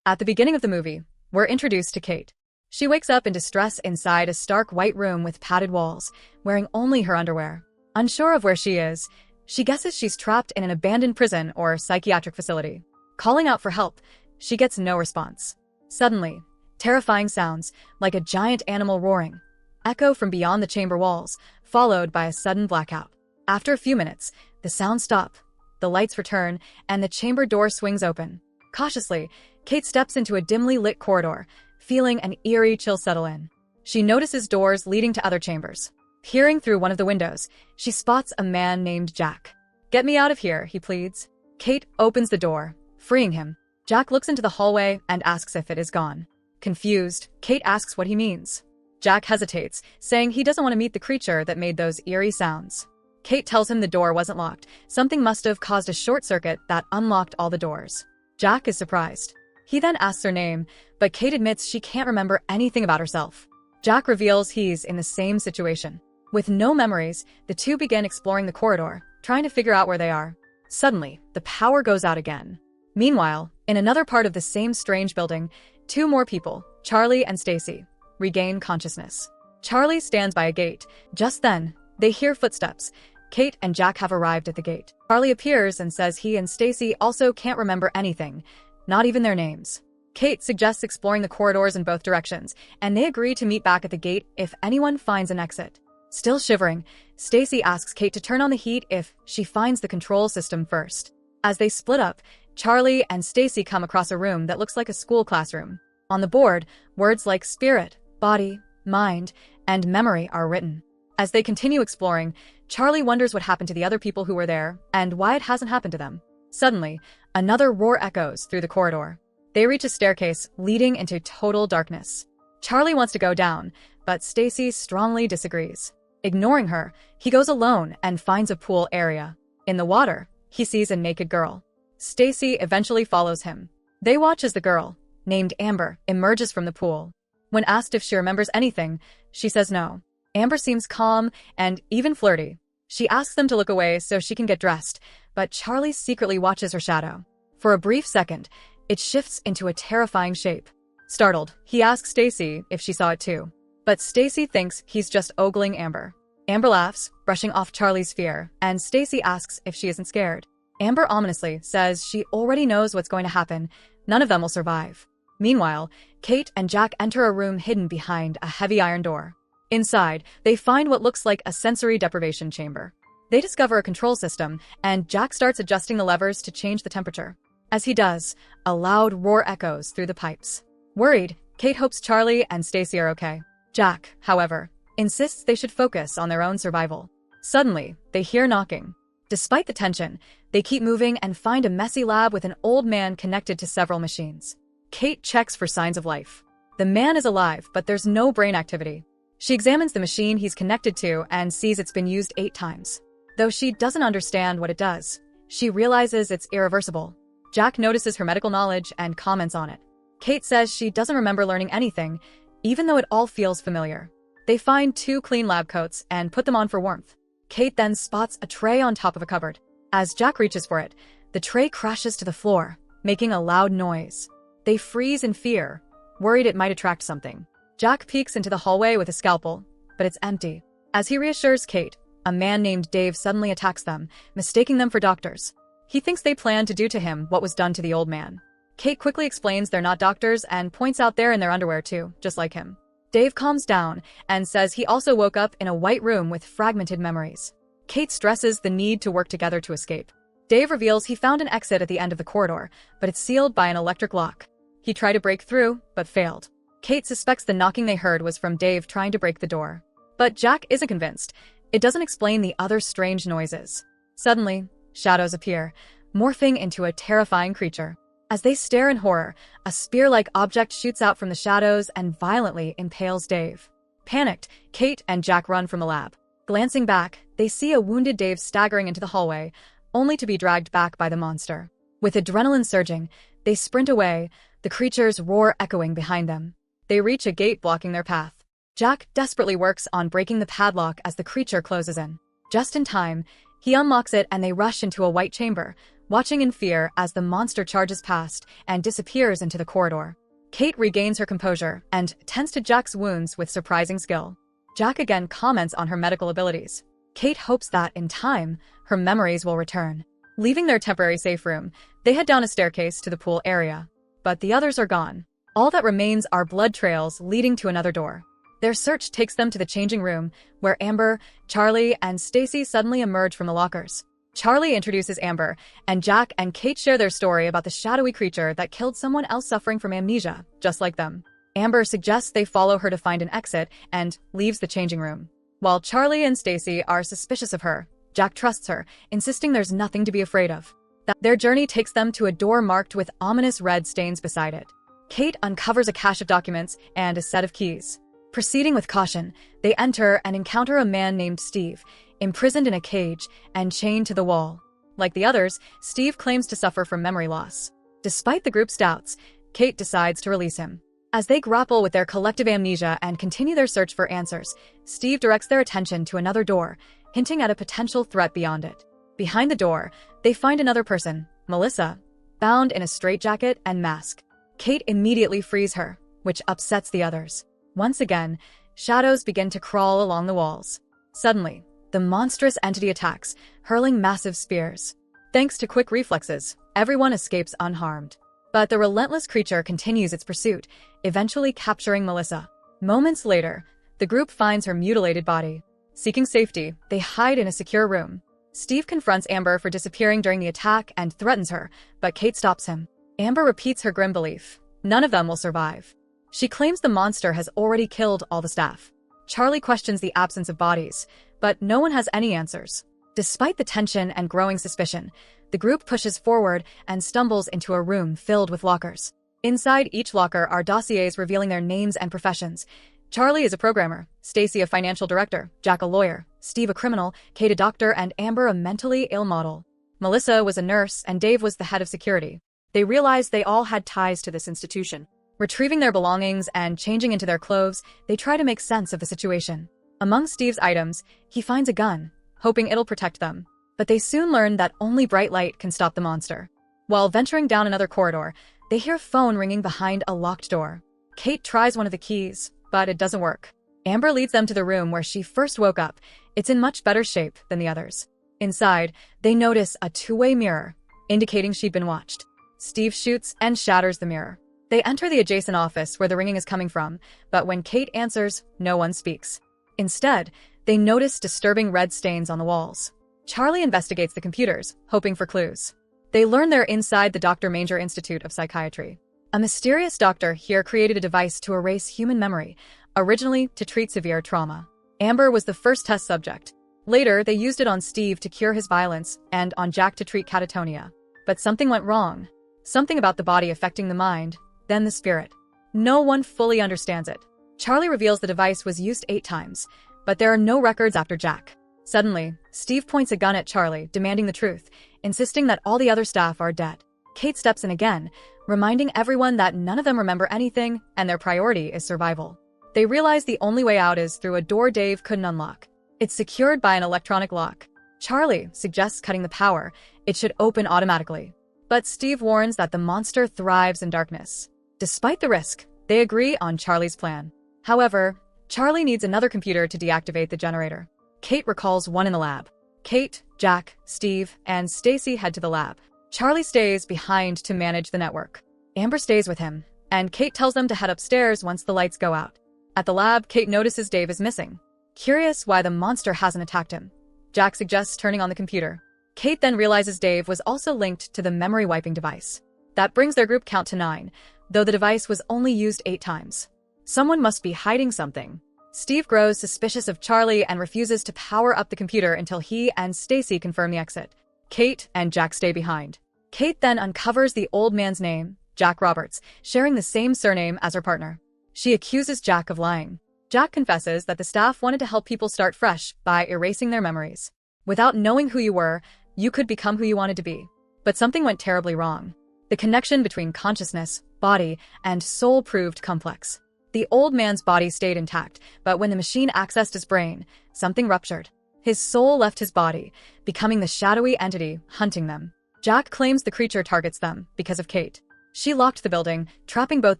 At the beginning of the movie, we're introduced to Kate. She wakes up in distress inside a stark white room with padded walls, wearing only her underwear. Unsure of where she is, she guesses she's trapped in an abandoned prison or psychiatric facility. Calling out for help, she gets no response. Suddenly, terrifying sounds, like a giant animal roaring, echo from beyond the chamber walls, followed by a sudden blackout. After a few minutes, the sounds stop, the lights return, and the chamber door swings open. Cautiously, Kate steps into a dimly lit corridor, feeling an eerie chill settle in. She notices doors leading to other chambers. Peering through one of the windows, she spots a man named Jack. "Get me out of here," he pleads. Kate opens the door, freeing him. Jack looks into the hallway and asks if it is gone. Confused, Kate asks what he means. Jack hesitates, saying he doesn't want to meet the creature that made those eerie sounds. Kate tells him the door wasn't locked. Something must have caused a short circuit that unlocked all the doors. Jack is surprised. He then asks her name, but Kate admits she can't remember anything about herself. Jack reveals he's in the same situation. With no memories, the two begin exploring the corridor, trying to figure out where they are. Suddenly, the power goes out again. Meanwhile, in another part of the same strange building, two more people, Charlie and Stacy, regain consciousness. Charlie stands by a gate. Just then, they hear footsteps. Kate and Jack have arrived at the gate. Charlie appears and says he and Stacy also can't remember anything, not even their names. Kate suggests exploring the corridors in both directions, and they agree to meet back at the gate if anyone finds an exit. Still shivering, Stacy asks Kate to turn on the heat if she finds the control system first. As they split up, Charlie and Stacy come across a room that looks like a school classroom. On the board, words like spirit, body, mind, and memory are written. As they continue exploring, Charlie wonders what happened to the other people who were there and why it hasn't happened to them. Suddenly, another roar echoes through the corridor. They reach a staircase leading into total darkness. Charlie wants to go down, but Stacy strongly disagrees. Ignoring her, he goes alone and finds a pool area. In the water, he sees a naked girl. Stacy eventually follows him. They watch as the girl, named Amber, emerges from the pool. When asked if she remembers anything, she says no. Amber seems calm and even flirty. She asks them to look away so she can get dressed, but Charlie secretly watches her shadow. For a brief second, it shifts into a terrifying shape. Startled, he asks Stacy if she saw it too. But Stacy thinks he's just ogling Amber. Amber laughs, brushing off Charlie's fear, and Stacy asks if she isn't scared. Amber ominously says she already knows what's going to happen. None of them will survive. Meanwhile, Kate and Jack enter a room hidden behind a heavy iron door. Inside, they find what looks like a sensory deprivation chamber. They discover a control system, and Jack starts adjusting the levers to change the temperature. As he does, a loud roar echoes through the pipes. Worried, Kate hopes Charlie and Stacy are okay. Jack, however, insists they should focus on their own survival. Suddenly, they hear knocking. Despite the tension, they keep moving and find a messy lab with an old man connected to several machines. Kate checks for signs of life. The man is alive, but there's no brain activity. She examines the machine he's connected to and sees it's been used 8 times. Though she doesn't understand what it does, she realizes it's irreversible. Jack notices her medical knowledge and comments on it. Kate says she doesn't remember learning anything, even though it all feels familiar. They find 2 clean lab coats and put them on for warmth. Kate then spots a tray on top of a cupboard. As Jack reaches for it, the tray crashes to the floor, making a loud noise. They freeze in fear, worried it might attract something. Jack peeks into the hallway with a scalpel, but it's empty. As he reassures Kate, a man named Dave suddenly attacks them, mistaking them for doctors. He thinks they plan to do to him what was done to the old man. Kate quickly explains they're not doctors and points out they're in their underwear too, just like him. Dave calms down and says he also woke up in a white room with fragmented memories. Kate stresses the need to work together to escape. Dave reveals he found an exit at the end of the corridor, but it's sealed by an electric lock. He tried to break through, but failed. Kate suspects the knocking they heard was from Dave trying to break the door. But Jack isn't convinced. It doesn't explain the other strange noises. Suddenly, shadows appear, morphing into a terrifying creature. As they stare in horror, a spear-like object shoots out from the shadows and violently impales Dave. Panicked, Kate and Jack run from the lab. Glancing back, they see a wounded Dave staggering into the hallway, only to be dragged back by the monster. With adrenaline surging, they sprint away, the creature's roar echoing behind them. They reach a gate blocking their path. Jack desperately works on breaking the padlock as the creature closes in. Just in time, He unlocks it and they rush into a white chamber, watching in fear as the monster charges past and disappears into the corridor. Kate regains her composure and tends to Jack's wounds with surprising skill. Jack again comments on her medical abilities. Kate hopes that, in time, her memories will return. Leaving their temporary safe room, they head down a staircase to the pool area. But the others are gone. All that remains are blood trails leading to another door. Their search takes them to the changing room, where Amber, Charlie, and Stacy suddenly emerge from the lockers. Charlie introduces Amber, and Jack and Kate share their story about the shadowy creature that killed someone else suffering from amnesia, just like them. Amber suggests they follow her to find an exit and leaves the changing room. While Charlie and Stacy are suspicious of her, Jack trusts her, insisting there's nothing to be afraid of. Their journey takes them to a door marked with ominous red stains beside it. Kate uncovers a cache of documents and a set of keys. Proceeding with caution, they enter and encounter a man named Steve, imprisoned in a cage and chained to the wall. Like the others, Steve claims to suffer from memory loss. Despite the group's doubts, Kate decides to release him. As they grapple with their collective amnesia and continue their search for answers, Steve directs their attention to another door, hinting at a potential threat beyond it. Behind the door, they find another person, Melissa, bound in a straitjacket and mask. Kate immediately frees her, which upsets the others. Once again, shadows begin to crawl along the walls. Suddenly, the monstrous entity attacks, hurling massive spears. Thanks to quick reflexes, everyone escapes unharmed. But the relentless creature continues its pursuit, eventually capturing Melissa. Moments later, the group finds her mutilated body. Seeking safety, they hide in a secure room. Steve confronts Amber for disappearing during the attack and threatens her, but Kate stops him. Amber repeats her grim belief: none of them will survive. She claims the monster has already killed all the staff. Charlie questions the absence of bodies, but no one has any answers. Despite the tension and growing suspicion, the group pushes forward and stumbles into a room filled with lockers. Inside each locker are dossiers revealing their names and professions. Charlie is a programmer, Stacy a financial director, Jack a lawyer, Steve a criminal, Kate a doctor, and Amber a mentally ill model. Melissa was a nurse and Dave was the head of security. They realized they all had ties to this institution. Retrieving their belongings and changing into their clothes, they try to make sense of the situation. Among Steve's items, he finds a gun, hoping it'll protect them. But they soon learn that only bright light can stop the monster. While venturing down another corridor, they hear a phone ringing behind a locked door. Kate tries one of the keys, but it doesn't work. Amber leads them to the room where she first woke up. It's in much better shape than the others. Inside, they notice a two-way mirror, indicating she'd been watched. Steve shoots and shatters the mirror. They enter the adjacent office where the ringing is coming from, but when Kate answers, no one speaks. Instead, they notice disturbing red stains on the walls. Charlie investigates the computers, hoping for clues. They learn they're inside the Dr. Manger Institute of Psychiatry. A mysterious doctor here created a device to erase human memory, originally to treat severe trauma. Amber was the first test subject. Later, they used it on Steve to cure his violence and on Jack to treat catatonia. But something went wrong. Something about the body affecting the mind, then the spirit. No one fully understands it. Charlie reveals the device was used 8 times, but there are no records after Jack. Suddenly, Steve points a gun at Charlie, demanding the truth, insisting that all the other staff are dead. Kate steps in again, reminding everyone that none of them remember anything and their priority is survival. They realize the only way out is through a door Dave couldn't unlock. It's secured by an electronic lock. Charlie suggests cutting the power. It should open automatically. But Steve warns that the monster thrives in darkness. Despite the risk, they agree on Charlie's plan. However, Charlie needs another computer to deactivate the generator. Kate recalls one in the lab. Kate, Jack, Steve, and Stacy head to the lab. Charlie stays behind to manage the network. Amber stays with him, and Kate tells them to head upstairs once the lights go out. At the lab, Kate notices Dave is missing. Curious why the monster hasn't attacked him, Jack suggests turning on the computer. Kate then realizes Dave was also linked to the memory wiping device. That brings their group count to 9, though the device was only used 8 times. Someone must be hiding something. Steve grows suspicious of Charlie and refuses to power up the computer until he and Stacy confirm the exit. Kate and Jack stay behind. Kate then uncovers the old man's name, Jack Roberts, sharing the same surname as her partner. She accuses Jack of lying. Jack confesses that the staff wanted to help people start fresh by erasing their memories. Without knowing who you were, you could become who you wanted to be. But something went terribly wrong. The connection between consciousness, body, and soul proved complex. The old man's body stayed intact, but when the machine accessed his brain, something ruptured. His soul left his body, becoming the shadowy entity hunting them. Jack claims the creature targets them because of Kate. She locked the building, trapping both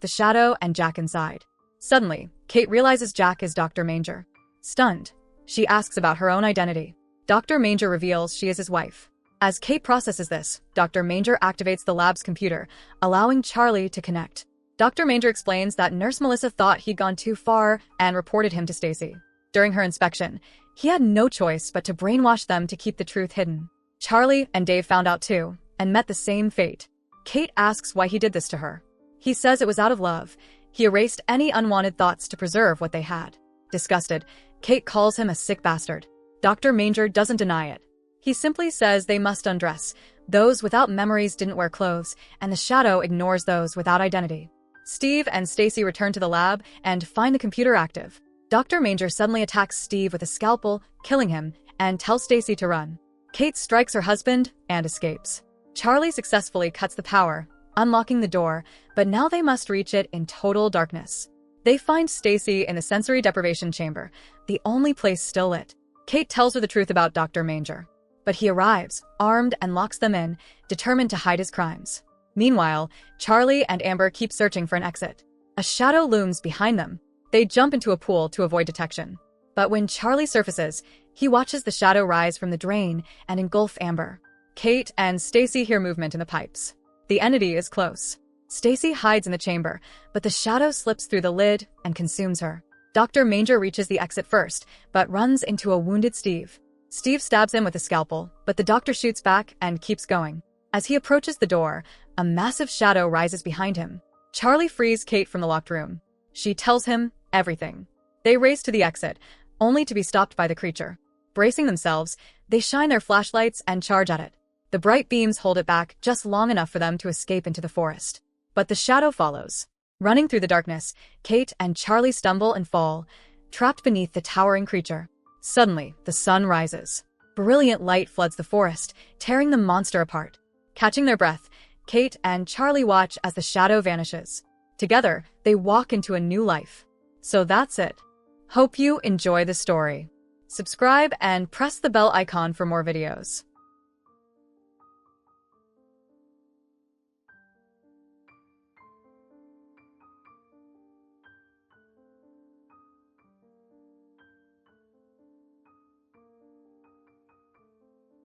the shadow and Jack inside. Suddenly, Kate realizes Jack is Dr. Manger. Stunned, she asks about her own identity. Dr. Manger reveals she is his wife. As Kate processes this, Dr. Manger activates the lab's computer, allowing Charlie to connect. Dr. Manger explains that Nurse Melissa thought he'd gone too far and reported him to Stacy. During her inspection, he had no choice but to brainwash them to keep the truth hidden. Charlie and Dave found out too, and met the same fate. Kate asks why he did this to her. He says it was out of love. He erased any unwanted thoughts to preserve what they had. Disgusted, Kate calls him a sick bastard. Dr. Manger doesn't deny it. He simply says they must undress. Those without memories didn't wear clothes, and the shadow ignores those without identity. Steve and Stacy return to the lab and find the computer active. Dr. Manger suddenly attacks Steve with a scalpel, killing him, and tells Stacy to run. Kate strikes her husband and escapes. Charlie successfully cuts the power, unlocking the door, but now they must reach it in total darkness. They find Stacy in the sensory deprivation chamber, the only place still lit. Kate tells her the truth about Dr. Manger. But he arrives, armed, and locks them in, determined to hide his crimes. Meanwhile, Charlie and Amber keep searching for an exit. A shadow looms behind them. They jump into a pool to avoid detection. But when Charlie surfaces, he watches the shadow rise from the drain and engulf Amber. Kate and Stacy hear movement in the pipes. The entity is close. Stacy hides in the chamber, but the shadow slips through the lid and consumes her. Dr. Manger reaches the exit first, but runs into a wounded Steve. Steve stabs him with a scalpel, but the doctor shoots back and keeps going. As he approaches the door, a massive shadow rises behind him. Charlie frees Kate from the locked room. She tells him everything. They race to the exit, only to be stopped by the creature. Bracing themselves, they shine their flashlights and charge at it. The bright beams hold it back just long enough for them to escape into the forest. But the shadow follows. Running through the darkness, Kate and Charlie stumble and fall, trapped beneath the towering creature. Suddenly, the sun rises. Brilliant light floods the forest, tearing the monster apart. Catching their breath, Kate and Charlie watch as the shadow vanishes. Together, they walk into a new life. So that's it. Hope you enjoy the story. Subscribe and press the bell icon for more videos.